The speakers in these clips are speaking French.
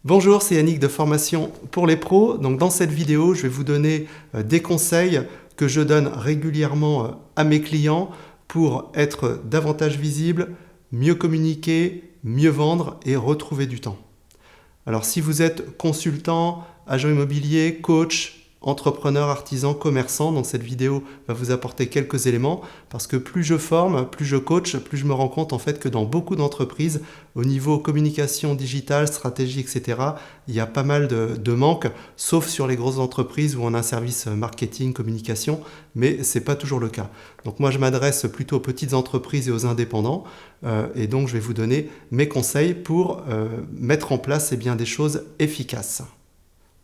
Bonjour, c'est Yannick de Formation pour les pros. Donc dans cette vidéo, je vais vous donner des conseils que je donne régulièrement à mes clients pour être davantage visible, mieux communiquer, mieux vendre et retrouver du temps. Alors si vous êtes consultant, agent immobilier, coach, entrepreneur, artisan, commerçant, donc cette vidéo va vous apporter quelques éléments parce que plus je forme, plus je coach, plus je me rends compte en fait que dans beaucoup d'entreprises, au niveau communication digitale, stratégie, etc., il y a pas mal de manques, sauf sur les grosses entreprises où on a un service marketing, communication, mais ce n'est pas toujours le cas. Donc moi je m'adresse plutôt aux petites entreprises et aux indépendants et donc je vais vous donner mes conseils pour mettre en place des choses efficaces.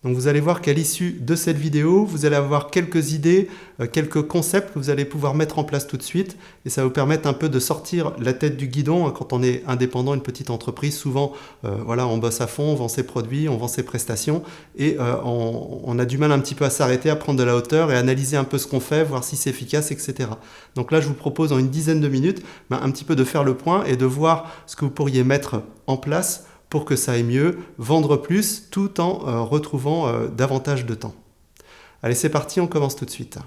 Donc vous allez voir qu'à l'issue de cette vidéo, vous allez avoir quelques idées, quelques concepts que vous allez pouvoir mettre en place tout de suite et ça va vous permettre un peu de sortir la tête du guidon. Quand on est indépendant, une petite entreprise, souvent on bosse à fond, on vend ses produits, on vend ses prestations et on a du mal un petit peu à s'arrêter, à prendre de la hauteur et analyser un peu ce qu'on fait, voir si c'est efficace, etc. Donc là, je vous propose en une dizaine de minutes un petit peu de faire le point et de voir ce que vous pourriez mettre en place pour que ça aille mieux, vendre plus, tout en retrouvant davantage de temps. Allez, c'est parti, on commence tout de suite.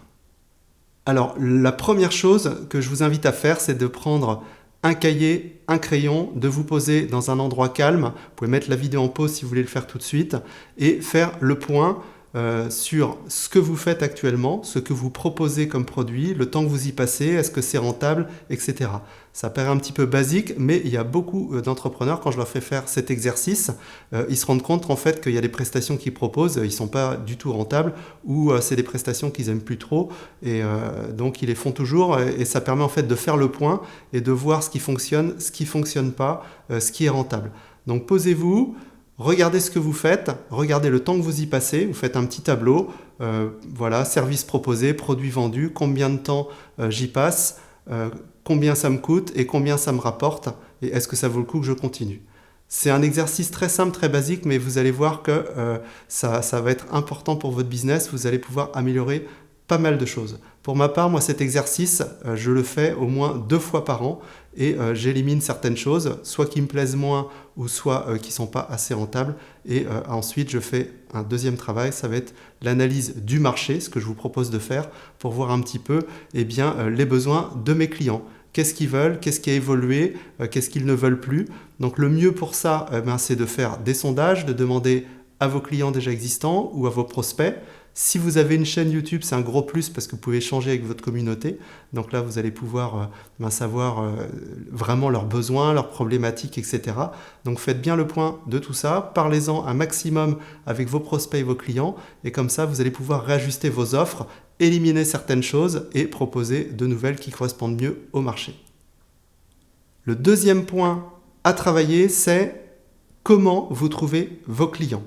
Alors, la première chose que je vous invite à faire, c'est de prendre un cahier, un crayon, de vous poser dans un endroit calme. Vous pouvez mettre la vidéo en pause si vous voulez le faire tout de suite et faire le point sur ce que vous faites actuellement, ce que vous proposez comme produit, le temps que vous y passez, est-ce que c'est rentable, etc. Ça paraît un petit peu basique, mais il y a beaucoup d'entrepreneurs, quand je leur fais faire cet exercice, ils se rendent compte en fait qu'il y a des prestations qu'ils proposent, ils ne sont pas du tout rentables, ou c'est des prestations qu'ils n'aiment plus trop, et donc ils les font toujours, et ça permet en fait de faire le point et de voir ce qui fonctionne pas, ce qui est rentable. Donc posez-vous, regardez ce que vous faites, regardez le temps que vous y passez, vous faites un petit tableau, voilà, service proposé, produit vendu, combien de temps j'y passe, combien ça me coûte et combien ça me rapporte, et est-ce que ça vaut le coup que je continue. C'est un exercice très simple, très basique, mais vous allez voir que ça va être important pour votre business, vous allez pouvoir améliorer pas mal de choses. Pour ma part, moi cet exercice, je le fais au moins 2 fois par an et j'élimine certaines choses, soit qui me plaisent moins ou soit qui ne sont pas assez rentables. Et ensuite, je fais un deuxième travail, ça va être l'analyse du marché, ce que je vous propose de faire pour voir un petit peu les besoins de mes clients. Qu'est-ce qu'ils veulent, qu'est-ce qui a évolué, qu'est-ce qu'ils ne veulent plus. Donc le mieux pour ça, c'est de faire des sondages, de demander à vos clients déjà existants ou à vos prospects. Si vous avez une chaîne YouTube, c'est un gros plus parce que vous pouvez échanger avec votre communauté. Donc là, vous allez pouvoir savoir vraiment leurs besoins, leurs problématiques, etc. Donc faites bien le point de tout ça. Parlez-en un maximum avec vos prospects et vos clients. Et comme ça, vous allez pouvoir réajuster vos offres, éliminer certaines choses et proposer de nouvelles qui correspondent mieux au marché. Le deuxième point à travailler, c'est comment vous trouvez vos clients.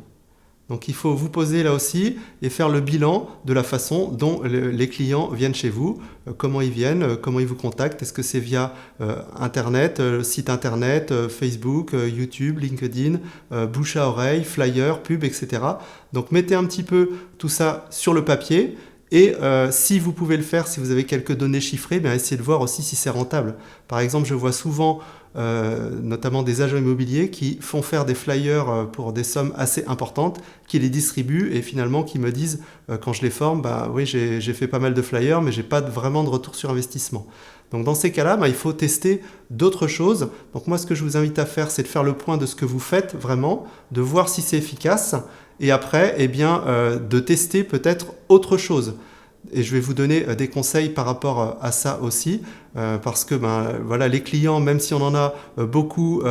Donc il faut vous poser là aussi et faire le bilan de la façon dont les clients viennent chez vous, comment ils viennent, comment ils vous contactent, est-ce que c'est via Internet, site Internet, Facebook, YouTube, LinkedIn, bouche à oreille, flyer, pub, etc. Donc mettez un petit peu tout ça sur le papier. Et si vous pouvez le faire, si vous avez quelques données chiffrées, essayez de voir aussi si c'est rentable. Par exemple, je vois souvent notamment des agents immobiliers qui font faire des flyers pour des sommes assez importantes, qui les distribuent et finalement qui me disent, quand je les forme, oui, j'ai fait pas mal de flyers, mais je n'ai pas vraiment de retour sur investissement. Donc dans ces cas-là, il faut tester d'autres choses. Donc moi, ce que je vous invite à faire, c'est de faire le point de ce que vous faites vraiment, de voir si c'est efficace, et après, de tester peut-être autre chose. Et je vais vous donner des conseils par rapport à ça aussi, parce que les clients, même si on en a beaucoup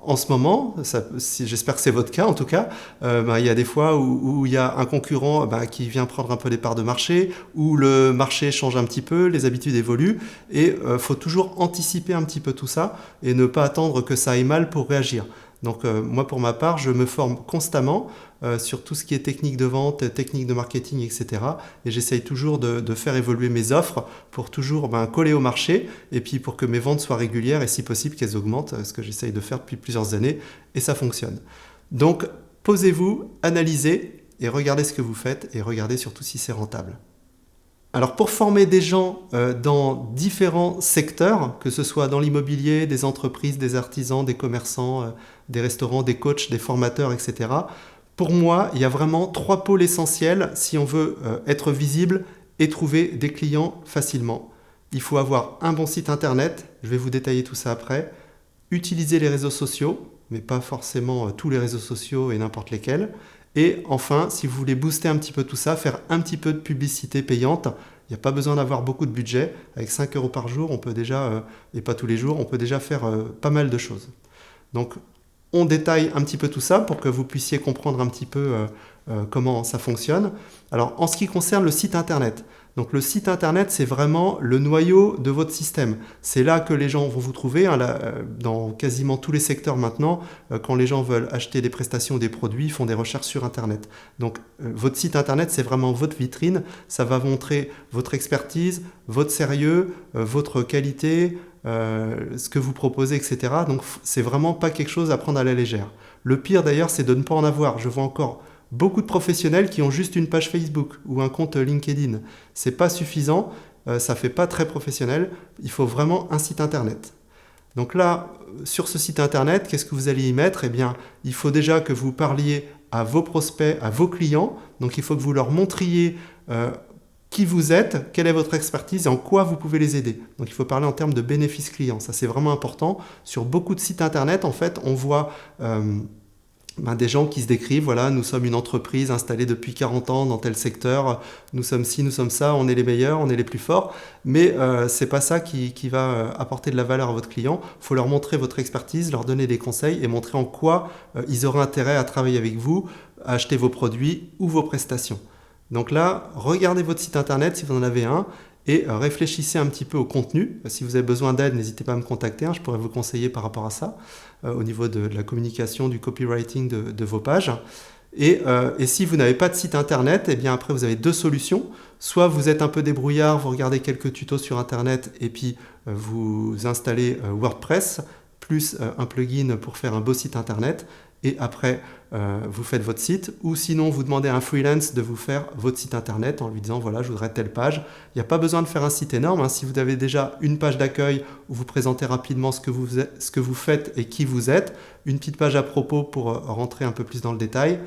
en ce moment, j'espère que c'est votre cas en tout cas, il y a des fois où il y a un concurrent qui vient prendre un peu les parts de marché, où le marché change un petit peu, les habitudes évoluent, et il faut toujours anticiper un petit peu tout ça et ne pas attendre que ça aille mal pour réagir. Donc moi pour ma part, je me forme constamment sur tout ce qui est technique de vente, technique de marketing, etc. Et j'essaye toujours de faire évoluer mes offres pour toujours coller au marché et puis pour que mes ventes soient régulières et si possible qu'elles augmentent, ce que j'essaye de faire depuis plusieurs années et ça fonctionne. Donc posez-vous, analysez et regardez ce que vous faites et regardez surtout si c'est rentable. Alors pour former des gens dans différents secteurs, que ce soit dans l'immobilier, des entreprises, des artisans, des commerçants, des restaurants, des coachs, des formateurs, etc., pour moi, il y a vraiment 3 pôles essentiels si on veut être visible et trouver des clients facilement. Il faut avoir un bon site internet, je vais vous détailler tout ça après, utiliser les réseaux sociaux, mais pas forcément tous les réseaux sociaux et n'importe lesquels. Et enfin, si vous voulez booster un petit peu tout ça, faire un petit peu de publicité payante. Il n'y a pas besoin d'avoir beaucoup de budget. Avec 5 € par jour, on peut déjà, et pas tous les jours, on peut déjà faire pas mal de choses. Donc, on détaille un petit peu tout ça pour que vous puissiez comprendre un petit peu comment ça fonctionne. Alors, en ce qui concerne le site internet, donc le site internet, c'est vraiment le noyau de votre système. C'est là que les gens vont vous trouver, hein, dans quasiment tous les secteurs maintenant. Quand les gens veulent acheter des prestations ou des produits, ils font des recherches sur internet. Donc votre site internet, c'est vraiment votre vitrine. Ça va montrer votre expertise, votre sérieux, votre qualité, ce que vous proposez, etc. Donc c'est vraiment pas quelque chose à prendre à la légère. Le pire d'ailleurs, c'est de ne pas en avoir. Je vois encore beaucoup de professionnels qui ont juste une page Facebook ou un compte LinkedIn. C'est pas suffisant, ça fait pas très professionnel. Il faut vraiment un site internet. Donc là, sur ce site internet, qu'est-ce que vous allez y mettre? Eh bien, il faut déjà que vous parliez à vos prospects, à vos clients. Donc il faut que vous leur montriez qui vous êtes, quelle est votre expertise et en quoi vous pouvez les aider. Donc il faut parler en termes de bénéfices clients. Ça, c'est vraiment important. Sur beaucoup de sites internet, en fait, on voit des gens qui se décrivent, voilà, nous sommes une entreprise installée depuis 40 ans dans tel secteur, nous sommes ci, nous sommes ça, on est les meilleurs, on est les plus forts, mais c'est pas ça qui va apporter de la valeur à votre client. Il faut leur montrer votre expertise, leur donner des conseils et montrer en quoi ils auraient intérêt à travailler avec vous, à acheter vos produits ou vos prestations. Donc là, regardez votre site internet si vous en avez un, et réfléchissez un petit peu au contenu. Si vous avez besoin d'aide, n'hésitez pas à me contacter, je pourrais vous conseiller par rapport à ça, au niveau de la communication, du copywriting de vos pages. Et si vous n'avez pas de site internet, eh bien après vous avez 2 solutions. Soit vous êtes un peu débrouillard, vous regardez quelques tutos sur internet et puis vous installez WordPress, plus un plugin pour faire un beau site internet. Et après, vous faites votre site, ou sinon vous demandez à un freelance de vous faire votre site internet en lui disant voilà, je voudrais telle page. Il n'y a pas besoin de faire un site énorme, si vous avez déjà une page d'accueil où vous présentez rapidement ce que vous faites et qui vous êtes, une petite page à propos pour rentrer un peu plus dans le détail,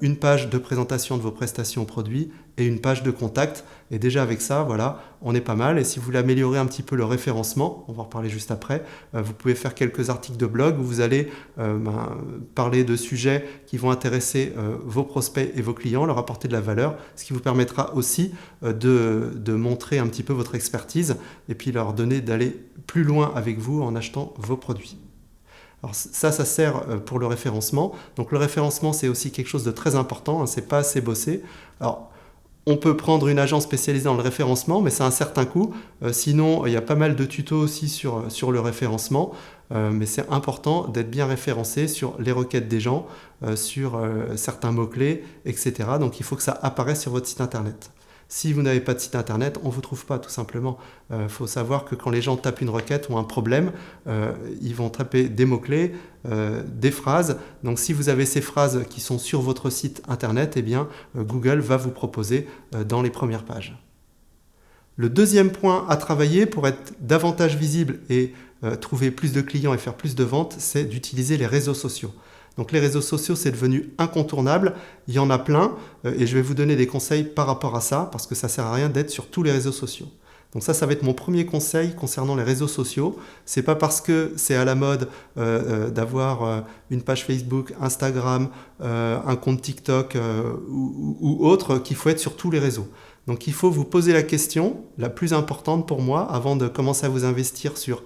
une page de présentation de vos prestations produits et une page de contact. Et déjà avec ça, voilà, on est pas mal. Et si vous voulez améliorer un petit peu le référencement, on va en reparler juste après, vous pouvez faire quelques articles de blog où vous allez parler de sujets qui vont intéresser vos prospects et vos clients, leur apporter de la valeur, ce qui vous permettra aussi de montrer un petit peu votre expertise et puis leur donner d'aller plus loin avec vous en achetant vos produits. Alors ça sert pour le référencement. Donc le référencement, c'est aussi quelque chose de très important, c'est pas assez bossé. Alors, on peut prendre une agence spécialisée dans le référencement, mais c'est un certain coût. Sinon, il y a pas mal de tutos aussi sur le référencement. Mais c'est important d'être bien référencé sur les requêtes des gens, sur certains mots-clés, etc. Donc il faut que ça apparaisse sur votre site internet. Si vous n'avez pas de site internet, on ne vous trouve pas tout simplement. Faut savoir que quand les gens tapent une requête ou un problème, ils vont taper des mots-clés, des phrases. Donc si vous avez ces phrases qui sont sur votre site internet, eh bien Google va vous proposer dans les premières pages. Le deuxième point à travailler pour être davantage visible et trouver plus de clients et faire plus de ventes, c'est d'utiliser les réseaux sociaux. Donc les réseaux sociaux, c'est devenu incontournable. Il y en a plein et je vais vous donner des conseils par rapport à ça parce que ça ne sert à rien d'être sur tous les réseaux sociaux. Donc ça va être mon premier conseil concernant les réseaux sociaux. C'est pas parce que c'est à la mode d'avoir une page Facebook, Instagram, un compte TikTok ou autre qu'il faut être sur tous les réseaux. Donc il faut vous poser la question, la plus importante pour moi, avant de commencer à vous investir sur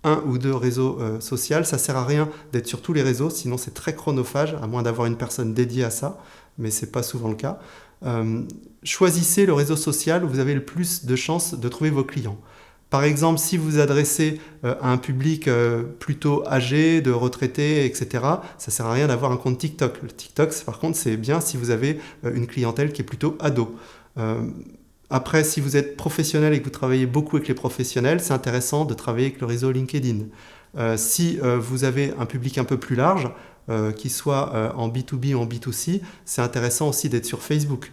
1 ou 2 réseaux sociaux. Ça ne sert à rien d'être sur tous les réseaux, sinon c'est très chronophage, à moins d'avoir une personne dédiée à ça, mais ce n'est pas souvent le cas. Choisissez le réseau social où vous avez le plus de chances de trouver vos clients. Par exemple, si vous vous adressez à un public plutôt âgé, de retraités, etc., ça ne sert à rien d'avoir un compte TikTok. Le TikTok, par contre, c'est bien si vous avez une clientèle qui est plutôt ado. Après, si vous êtes professionnel et que vous travaillez beaucoup avec les professionnels, c'est intéressant de travailler avec le réseau LinkedIn. Si vous avez un public un peu plus large, qu'il soit en B2B ou en B2C, c'est intéressant aussi d'être sur Facebook.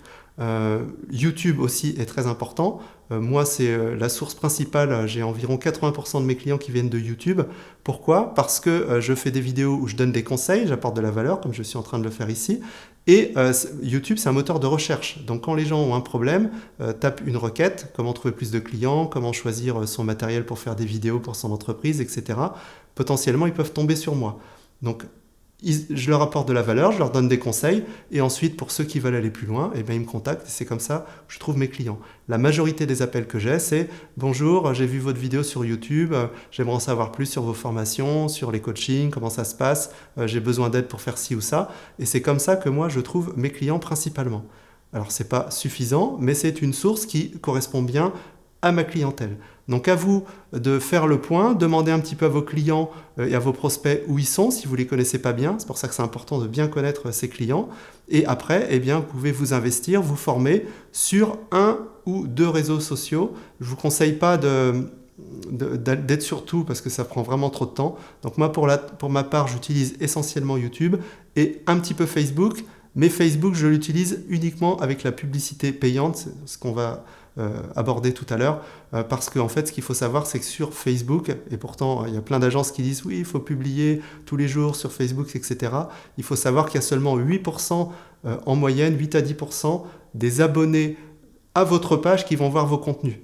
YouTube aussi est très important. Moi, c'est la source principale. J'ai environ 80% de mes clients qui viennent de YouTube. Pourquoi? Parce que je fais des vidéos où je donne des conseils, j'apporte de la valeur, comme je suis en train de le faire ici. Et YouTube, c'est un moteur de recherche. Donc, quand les gens ont un problème, tapent une requête, comment trouver plus de clients, comment choisir son matériel pour faire des vidéos pour son entreprise, etc. Potentiellement, ils peuvent tomber sur moi. Donc, je leur apporte de la valeur, je leur donne des conseils, et ensuite, pour ceux qui veulent aller plus loin, eh bien, ils me contactent, et c'est comme ça que je trouve mes clients. La majorité des appels que j'ai, c'est « Bonjour, j'ai vu votre vidéo sur YouTube, j'aimerais en savoir plus sur vos formations, sur les coachings, comment ça se passe, j'ai besoin d'aide pour faire ci ou ça », et c'est comme ça que moi, je trouve mes clients principalement. Alors, ce n'est pas suffisant, mais c'est une source qui correspond bien à ma clientèle. Donc à vous de faire le point, demander un petit peu à vos clients et à vos prospects où ils sont, si vous ne les connaissez pas bien. C'est pour ça que c'est important de bien connaître ses clients. Et après, eh bien, vous pouvez vous investir, vous former sur 1 ou 2 réseaux sociaux. Je ne vous conseille pas d'être sur tout parce que ça prend vraiment trop de temps. Donc moi, pour ma part, j'utilise essentiellement YouTube et un petit peu Facebook. Mais Facebook, je l'utilise uniquement avec la publicité payante, c'est ce qu'on va aborder tout à l'heure, parce qu'en fait, ce qu'il faut savoir, c'est que sur Facebook, et pourtant, il y a plein d'agences qui disent « oui, il faut publier tous les jours sur Facebook, etc. » Il faut savoir qu'il y a seulement 8% en moyenne, 8 à 10% des abonnés à votre page qui vont voir vos contenus.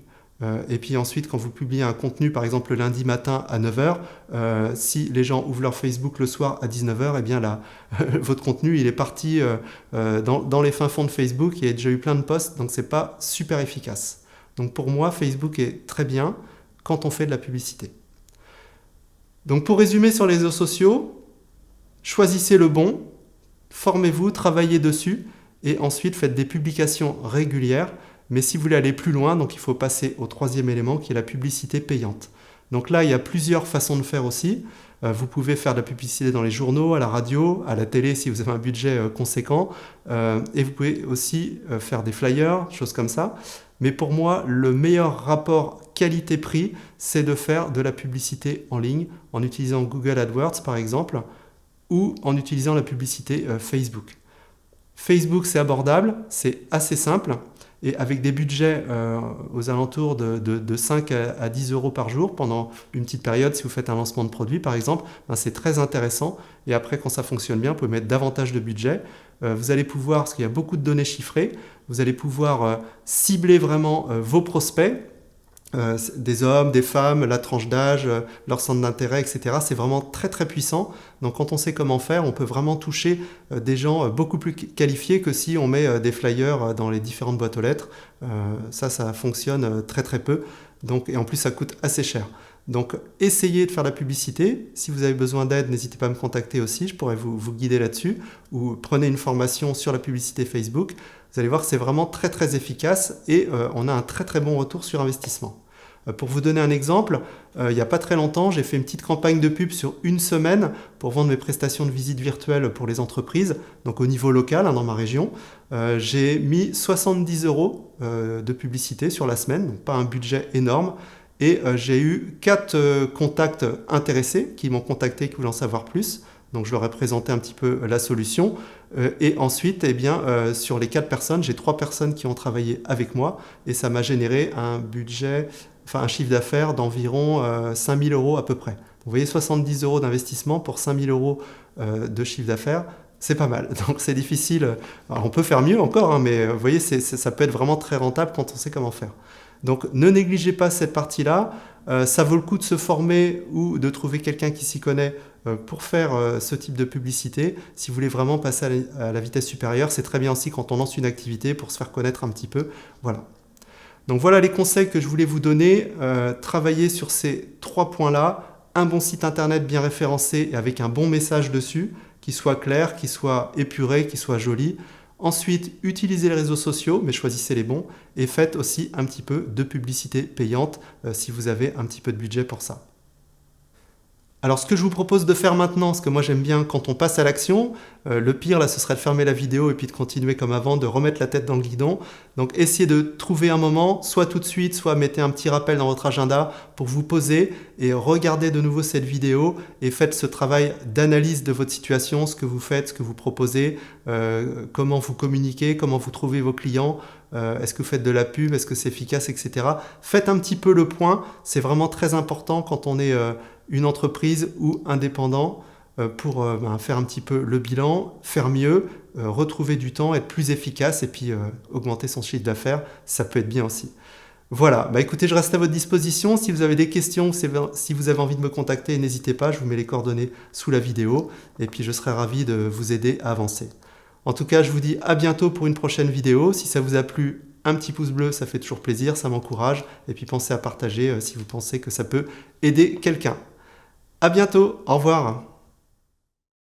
Et puis ensuite, quand vous publiez un contenu, par exemple le lundi matin à 9h, si les gens ouvrent leur Facebook le soir à 19h, eh bien là, votre contenu il est parti dans les fins fonds de Facebook, il y a déjà eu plein de posts, donc c'est pas super efficace. Donc pour moi, Facebook est très bien quand on fait de la publicité. Donc pour résumer sur les réseaux sociaux, choisissez le bon, formez-vous, travaillez dessus, et ensuite faites des publications régulières. Mais si vous voulez aller plus loin, donc il faut passer au 3e élément qui est la publicité payante. Donc là, il y a plusieurs façons de faire aussi. Vous pouvez faire de la publicité dans les journaux, à la radio, à la télé si vous avez un budget conséquent. Et vous pouvez aussi faire des flyers, choses comme ça. Mais pour moi, le meilleur rapport qualité-prix, c'est de faire de la publicité en ligne en utilisant Google AdWords par exemple ou en utilisant la publicité Facebook. Facebook, c'est abordable, c'est assez simple. Et avec des budgets aux alentours de 5 à 10 euros par jour pendant une petite période, si vous faites un lancement de produit par exemple, ben c'est très intéressant. Et après, quand ça fonctionne bien, vous pouvez mettre davantage de budget. Vous allez pouvoir, parce qu'il y a beaucoup de données chiffrées, vous allez pouvoir cibler vraiment vos prospects, des hommes, des femmes, la tranche d'âge, leur centre d'intérêt, etc. C'est vraiment très très puissant. Donc quand on sait comment faire, on peut vraiment toucher des gens beaucoup plus qualifiés que si on met des flyers dans les différentes boîtes aux lettres. Ça fonctionne très très peu. Donc, et en plus, ça coûte assez cher. Donc essayez de faire la publicité. Si vous avez besoin d'aide, n'hésitez pas à me contacter aussi. Je pourrais vous guider là-dessus. Ou prenez une formation sur la publicité Facebook. Vous allez voir que c'est vraiment très très efficace et on a un très très bon retour sur investissement. Pour vous donner un exemple, il n'y a pas très longtemps, j'ai fait une petite campagne de pub sur une semaine pour vendre mes prestations de visite virtuelle pour les entreprises, donc au niveau local, dans ma région. J'ai mis 70 euros de publicité sur la semaine, donc pas un budget énorme. Et j'ai eu 4 contacts intéressés qui m'ont contacté, qui voulaient en savoir plus. Donc je leur ai présenté un petit peu la solution. Et ensuite, eh bien, sur les 4 personnes, j'ai 3 personnes qui ont travaillé avec moi. Et ça m'a généré un budget, enfin un chiffre d'affaires d'environ 5 000 euros à peu près. Vous voyez, 70 euros d'investissement pour 5 000 euros de chiffre d'affaires, c'est pas mal. Donc c'est difficile. Alors, on peut faire mieux encore, hein, mais vous voyez, ça peut être vraiment très rentable quand on sait comment faire. Donc ne négligez pas cette partie-là. Ça vaut le coup de se former ou de trouver quelqu'un qui s'y connaît pour faire ce type de publicité. Si vous voulez vraiment passer à la vitesse supérieure, c'est très bien aussi quand on lance une activité pour se faire connaître un petit peu. Voilà. Donc voilà les conseils que je voulais vous donner. Travaillez sur ces 3 points-là. Un bon site internet bien référencé et avec un bon message dessus, qui soit clair, qui soit épuré, qui soit joli. Ensuite, utilisez les réseaux sociaux, mais choisissez les bons. Et faites aussi un petit peu de publicité payante si vous avez un petit peu de budget pour ça. Alors ce que je vous propose de faire maintenant, ce que moi j'aime bien quand on passe à l'action, le pire là ce serait de fermer la vidéo et puis de continuer comme avant, de remettre la tête dans le guidon. Donc essayez de trouver un moment, soit tout de suite, soit mettez un petit rappel dans votre agenda pour vous poser et regarder de nouveau cette vidéo et faites ce travail d'analyse de votre situation, ce que vous faites, ce que vous proposez, comment vous communiquez, comment vous trouvez vos clients, est-ce que vous faites de la pub, est-ce que c'est efficace, etc. Faites un petit peu le point, c'est vraiment très important quand on est une entreprise ou indépendant pour faire un petit peu le bilan, faire mieux, retrouver du temps, être plus efficace et puis augmenter son chiffre d'affaires, ça peut être bien aussi. Voilà, écoutez, je reste à votre disposition. Si vous avez des questions, si vous avez envie de me contacter, n'hésitez pas, je vous mets les coordonnées sous la vidéo et puis je serai ravi de vous aider à avancer. En tout cas, je vous dis à bientôt pour une prochaine vidéo. Si ça vous a plu, un petit pouce bleu, ça fait toujours plaisir, ça m'encourage. Et puis pensez à partager si vous pensez que ça peut aider quelqu'un. À bientôt, au revoir.